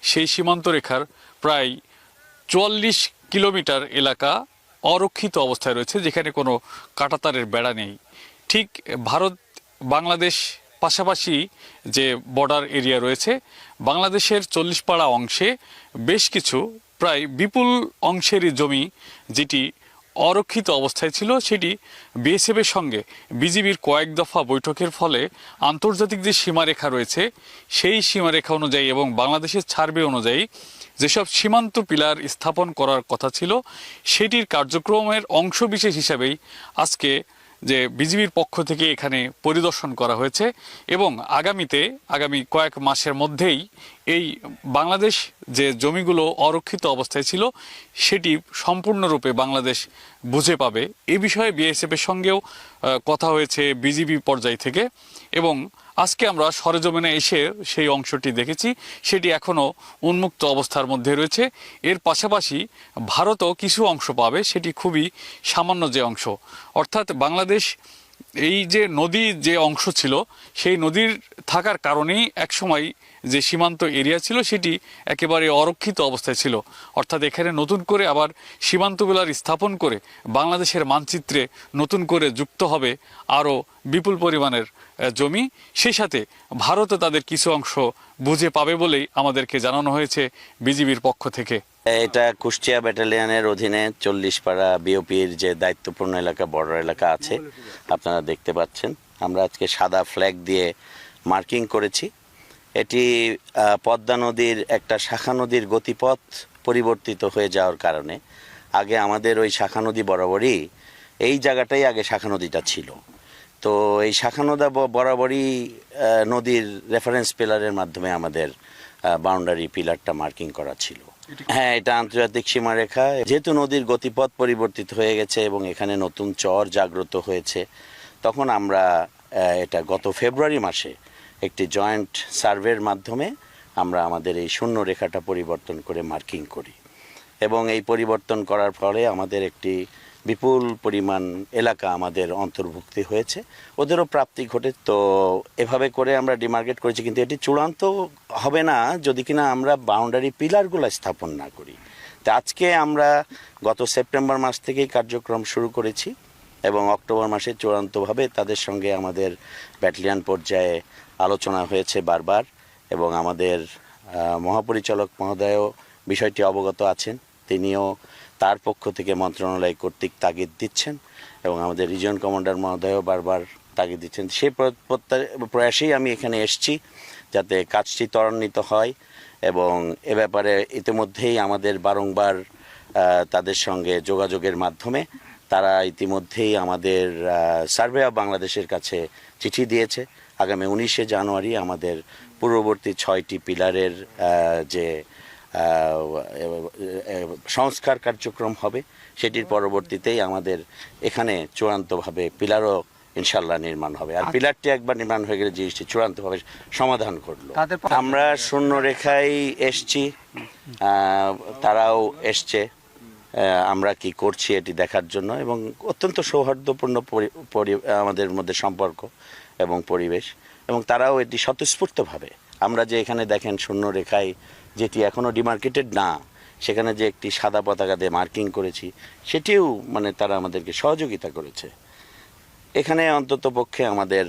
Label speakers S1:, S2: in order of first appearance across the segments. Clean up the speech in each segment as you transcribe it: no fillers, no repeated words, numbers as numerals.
S1: সেই সীমান্ত রেখার প্রায় ৪৪ কিলোমিটার এলাকা অরক্ষিত অবস্থায় রয়েছে, যেখানে কোনো কাঁটাতারের বেড়া নেই। ঠিক ভারত বাংলাদেশ পাশাপাশি যে বর্ডার এরিয়া রয়েছে, বাংলাদেশের ৪০ পাড়া অংশে বেশ কিছু প্রায় বিপুল অংশেরই জমি যেটি অরক্ষিত অবস্থায় ছিল, সেটি বিএসএফের সঙ্গে বিজিবির কয়েক দফা বৈঠকের ফলে আন্তর্জাতিক যে সীমারেখা রয়েছে সেই সীমারেখা অনুযায়ী এবং বাংলাদেশের সার্ভে অনুযায়ী যেসব সীমান্ত পিলার স্থাপন করার কথা ছিল সেটির কার্যক্রমের অংশবিশেষ হিসাবেই আজকে যে বিজিবির পক্ষ থেকে এখানে পরিদর্শন করা হয়েছে এবং আগামী কয়েক মাসের মধ্যেই এই বাংলাদেশ যে জমিগুলো অরক্ষিত অবস্থায় ছিল সেটি সম্পূর্ণরূপে বাংলাদেশ বুঝে পাবে। এ বিষয়ে বিএসএফের সঙ্গেও কথা হয়েছে বিজিবি পর্যায় থেকে এবং আজকে আমরা সরেজমিনে এসে সেই অংশটি দেখেছি, সেটি এখনও উন্মুক্ত অবস্থার মধ্যে রয়েছে। এর পাশাপাশি ভারতও কিছু অংশ পাবে, সেটি খুবই সামান্য যে অংশ, অর্থাৎ বাংলাদেশ এই যে নদী যে অংশ ছিল সেই নদীর থাকার কারণেই একসময় যে সীমান্ত এরিয়া ছিল সেটি একেবারে অরক্ষিত অবস্থায় ছিল। অর্থাৎ এখানে নতুন করে আবার সীমান্ত পিলার স্থাপন করে বাংলাদেশের মানচিত্রে নতুন করে যুক্ত হবে আরও বিপুল পরিমাণের জমি। সেই সাথে ভারতও তাদের কিছু অংশ বুঝে পাবে বলেই আমাদেরকে জানানো হয়েছে বিজিবির পক্ষ থেকে।
S2: এটা কুষ্টিয়া ব্যাটালিয়নের অধীনে ৪০ পাড়া বিওপির যে দায়িত্বপূর্ণ এলাকা, বর্ডার এলাকা আছে, আপনারা দেখতে পাচ্ছেন। আমরা আজকে সাদা ফ্ল্যাগ দিয়ে মার্কিং করেছি। এটি পদ্মা নদীর একটা শাখা নদীর গতিপথ পরিবর্তিত হয়ে যাওয়ার কারণে আগে আমাদের ওই শাখা নদী বরাবরই এই জায়গাটাই আগে শাখা নদীটা ছিল। তো এই শাখা নদী বরাবরই নদীর রেফারেন্স পিলারের মাধ্যমে আমাদের বাউন্ডারি পিলারটা মার্কিং করা ছিল। হ্যাঁ, এটা আন্তর্জাতিক সীমারেখা। যেহেতু নদীর গতিপথ পরিবর্তিত হয়ে গেছে এবং এখানে নতুন চর জাগ্রত হয়েছে, তখন আমরা এটা গত ফেব্রুয়ারি মাসে একটি জয়েন্ট সার্ভের মাধ্যমে আমরা আমাদের এই শূন্য রেখাটা পরিবর্তন করে মার্কিং করি এবং এই পরিবর্তন করার ফলে আমাদের একটি বিপুল পরিমাণ এলাকা আমাদের অন্তর্ভুক্তি হয়েছে, ওদেরও প্রাপ্তি ঘটে। তো এভাবে করে আমরা ডিমার্কেট করেছি, কিন্তু এটি চূড়ান্ত হবে না যদি কিনা আমরা বাউন্ডারি পিলারগুলো স্থাপন না করি। তো আজকে আমরা গত সেপ্টেম্বর মাস থেকেই কার্যক্রম শুরু করেছি এবং অক্টোবর মাসে চূড়ান্তভাবে তাদের সঙ্গে আমাদের ব্যাটালিয়ন পর্যায়ে আলোচনা হয়েছে বারবার এবং আমাদের মহাপরিচালক মহোদয়ও বিষয়টি অবগত আছেন। তিনিও তার পক্ষ থেকে মন্ত্রণালয় কর্তৃক তাগিদ দিচ্ছেন এবং আমাদের রিজিয়ন কমান্ডার মহোদয়ও বারবার তাগিদ দিচ্ছেন। সেই প্রয়াসেই আমি এখানে এসেছি যাতে কাজটি ত্বরান্বিত হয় এবং এ ব্যাপারে ইতিমধ্যেই আমাদের বারংবার তাদের সঙ্গে যোগাযোগের মাধ্যমে তারা ইতিমধ্যেই আমাদের সার্ভে অফ বাংলাদেশের কাছে চিঠি দিয়েছে। আগামী 19শে জানুয়ারি আমাদের পূর্ববর্তী 6টি পিলারের যে সংস্কার কার্যক্রম হবে সেটির পরবর্তীতেই আমাদের এখানে চূড়ান্তভাবে পিলারও ইনশাল্লাহ নির্মাণ হবে। আর পিলারটি একবার নির্মাণ হয়ে গেলে জিনিসটি চূড়ান্তভাবে সমাধান করলো। আমরা শূন্য রেখায় এসছি, তারাও এসছে, আমরা কি করছি এটি দেখার জন্য এবং অত্যন্ত সৌহার্দ্যপূর্ণ আমাদের মধ্যে সম্পর্ক এবং পরিবেশ এবং তারাও এটি স্বতঃস্ফূর্তভাবে, আমরা যে এখানে দেখেন শূন্য রেখায় যেটি এখনও ডিমার্কেটেড না, সেখানে যে একটি সাদা পতাকা দিয়ে মার্কিং করেছি সেটিও তারা আমাদেরকে সহযোগিতা করেছে। এখানে অন্তত পক্ষে আমাদের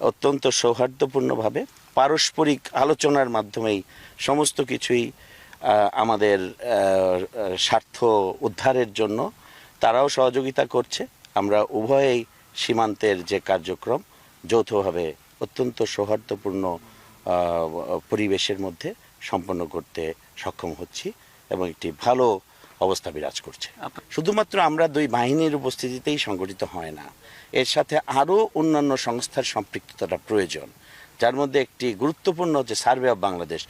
S2: অত্যন্ত সৌহার্দ্যপূর্ণভাবে পারস্পরিক আলোচনার মাধ্যমেই সমস্ত কিছুই আমাদের স্বার্থ উদ্ধারের জন্য তারাও সহযোগিতা করছে। আমরা উভয়েই সীমান্তের যে কার্যক্রম যৌথভাবে অত্যন্ত সৌহার্দ্যপূর্ণ পরিবেশের মধ্যে সম্পন্ন করতে সক্ষম হচ্ছি এবং একটি ভালো অবস্থা বিরাজ করছে। শুধুমাত্র আমরা দুই বাহিনীর উপস্থিতিতেই সংগঠিত হয় না, এর সাথে আরও অন্যান্য সংস্থার সম্পৃক্ততাটা প্রয়োজন, যার মধ্যে একটি গুরুত্বপূর্ণ হচ্ছে সার্ভে অফ বাংলাদেশ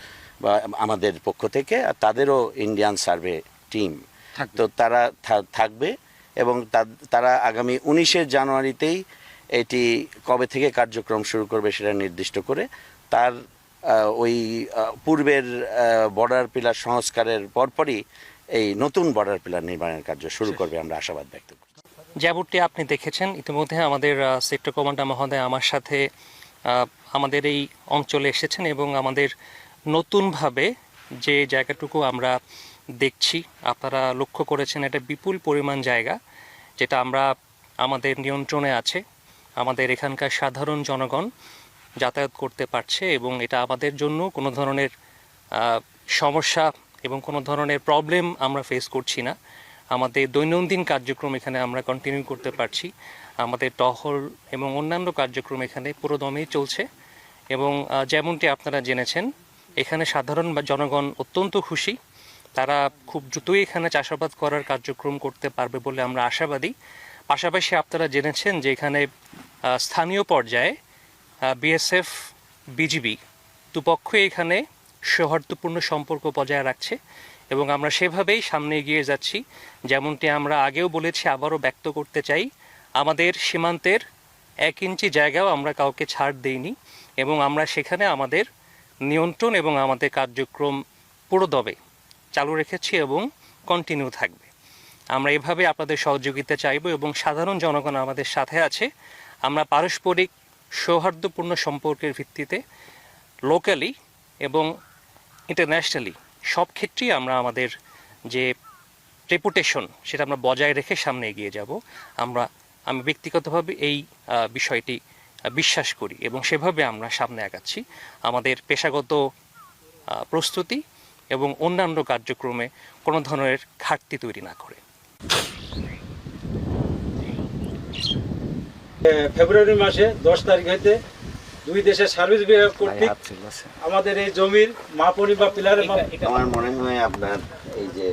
S2: বা আমাদের পক্ষ থেকে, আর তাদেরও ইন্ডিয়ান সার্ভে টিম। তো তারা থাকবে এবং তারা আগামী 19শে জানুয়ারিতেই এটি কবে থেকে কার্যক্রম শুরু করবে সেটা নির্দিষ্ট করে তার ওই পূর্বের বর্ডার পিলার সংস্কারের পরপরই এই নতুন বর্ডার পিলার নির্মাণের কার্য শুরু করবে, আমরা আশাবাদ ব্যক্ত করি।
S3: যেমনটি আপনি দেখেছেন ইতিমধ্যে আমাদের সেক্টর কমান্ডার মহোদয় আমার সাথে আমাদের এই অঞ্চলে এসেছেন এবং আমাদের নতুনভাবে যে জায়গাটুকু আমরা দেখছি, আপনারা লক্ষ্য করেছেন এটা বিপুল পরিমাণ জায়গা যেটা আমরা আমাদের নিয়ন্ত্রণে আছে। আমাদের এখানকার সাধারণ জনগণ যাতায়াত করতে পারছে এবং এটা আমাদের জন্য কোনো ধরনের সমস্যা এবং কোনো ধরনের প্রবলেম আমরা ফেস করছি না। আমাদের দৈনন্দিন কার্যক্রম এখানে আমরা কন্টিনিউ করতে পারছি। আমাদের টহল এবং অন্যান্য কার্যক্রম এখানে পুরোদমেই চলছে এবং যেমনটি আপনারা জেনেছেন এখানে সাধারণ জনগণ অত্যন্ত খুশি। তারা খুব দ্রুতই এখানে চাষাবাদ করার কার্যক্রম করতে পারবে বলে আমরা আশাবাদী। পাশাপাশি আপনারা জেনেছেন যে এখানে স্থানীয় পর্যায়ে বিএসএফ, বিজিবি দুপক্ষই এখানে সৌহার্দ্যপূর্ণ সম্পর্ক বজায় রাখছে এবং আমরা সেভাবেই সামনে এগিয়ে যাচ্ছি। যেমনটি আমরা আগেও বলেছি, আবারও ব্যক্ত করতে চাই, আমাদের সীমান্তের 1 ইঞ্চি জায়গাও আমরা কাউকে ছাড় দেইনি এবং আমরা সেখানে আমাদের নিয়ন্ত্রণ এবং আমাদের কার্যক্রম পুরোদমে চালু রেখেছি এবং কন্টিনিউ থাকবে। আমরা এভাবে আপনাদের সহযোগিতা চাইব এবং সাধারণ জনগণ আমাদের সাথে আছে। আমরা পারস্পরিক সৌহার্দ্যপূর্ণ সম্পর্কের ভিত্তিতে লোকালি এবং ইন্টারন্যাশনালি সব ক্ষেত্রেই আমরা আমাদের যে রেপুটেশন সেটা আমরা বজায় রেখে সামনে এগিয়ে যাব। আমি ব্যক্তিগতভাবে এই বিষয়টি বিশ্বাস করি এবং সেভাবে আমরা সামনে আগাচ্ছি আমাদের পেশাগত প্রস্তুতি এবং অন্যান্য কার্যক্রমে কোনো ধরনের ঘাটতি তৈরি না করে।
S4: ফেব্রুয়ারি মাসে 10 তারিখ হইতে দুই দেশের সার্ভিস বিভাগ কর্তৃক আমাদের এই জমির মাপনি বা পিলারের
S2: আমার মনে হয় আপনার এই যে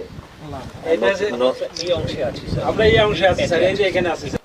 S4: আমরা এই অংশে আছি স্যার, এই যে এখানে আছি স্যার।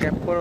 S5: ক্যাপ করা